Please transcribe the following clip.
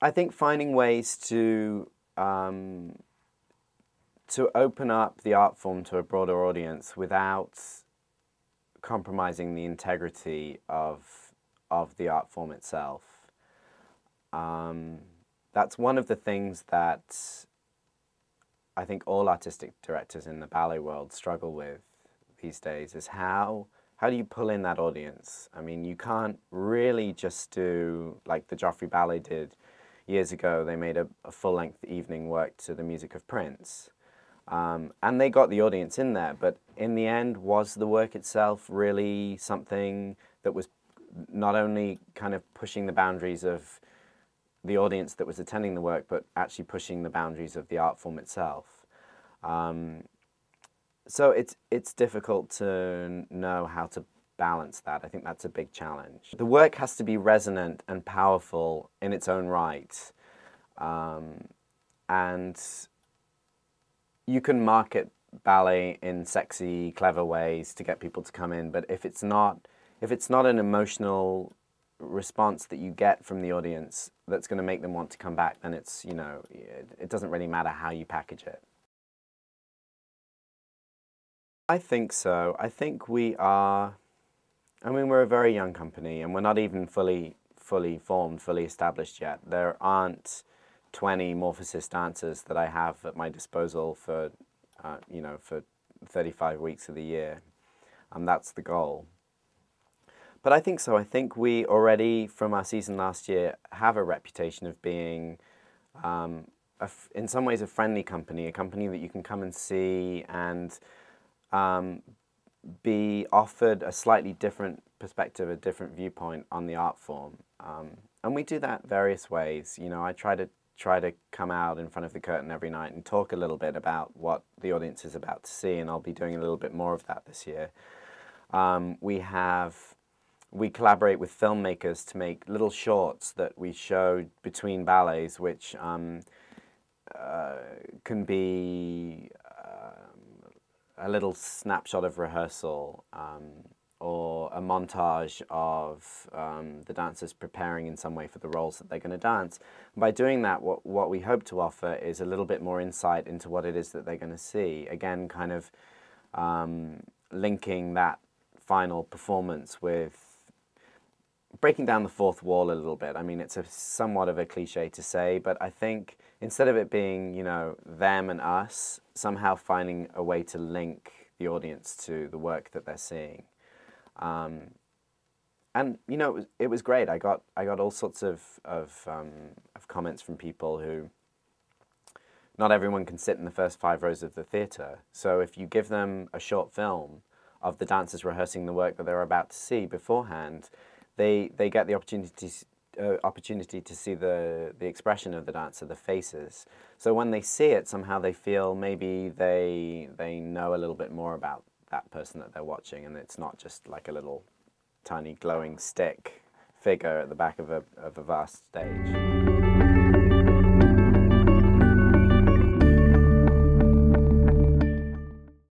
I think finding ways to open up the art form to a broader audience without compromising the integrity of the art form itself. That's one of the things that I think all artistic directors in the ballet world struggle with these days, is how do you pull in that audience? I mean, you can't really just do like the Joffrey Ballet did years ago. They made a full-length evening work to the music of Prince. And they got the audience in there, but in the end, was the work itself really something that was not only kind of pushing the boundaries of the audience that was attending the work, but actually pushing the boundaries of the art form itself? So it's difficult to know how to balance that. I think that's a big challenge. The work has to be resonant and powerful in its own right. And you can market ballet in sexy, clever ways to get people to come in, but if it's not an emotional response that you get from the audience that's going to make them want to come back, then it's, you know, it doesn't really matter how you package it. I think so. I think we are, I mean, we're a very young company and we're not even fully formed, fully established yet. There aren't 20 Morphoses dancers that I have at my disposal for, you know, for 35 weeks of the year. That's the goal. But I think so. I think we already, from our season last year, have a reputation of being, in some ways, a friendly company, a company that you can come and see and be offered a slightly different perspective, a different viewpoint on the art form. And we do that various ways. You know, I try to come out in front of the curtain every night and talk a little bit about what the audience is about to see, and I'll be doing a little bit more of that this year. We collaborate with filmmakers to make little shorts that we show between ballets, which can be a little snapshot of rehearsal, or a montage of the dancers preparing in some way for the roles that they're going to dance. And by doing that, what we hope to offer is a little bit more insight into what it is that they're going to see. Again, kind of linking that final performance with breaking down the fourth wall a little bit. I mean, it's somewhat of a cliche to say, but I think instead of it being, you know, them and us, somehow finding a way to link the audience to the work that they're seeing. And you know, it was great. I got all sorts of comments from people who, not everyone can sit in the first 5 rows of the theatre. So if you give them a short film of the dancers rehearsing the work that they're about to see beforehand, they get the opportunity to see the expression of the dancer, the faces. So when they see it, somehow they feel maybe they know a little bit more about that person that they're watching, and it's not just like a little tiny glowing stick figure at the back of a vast stage.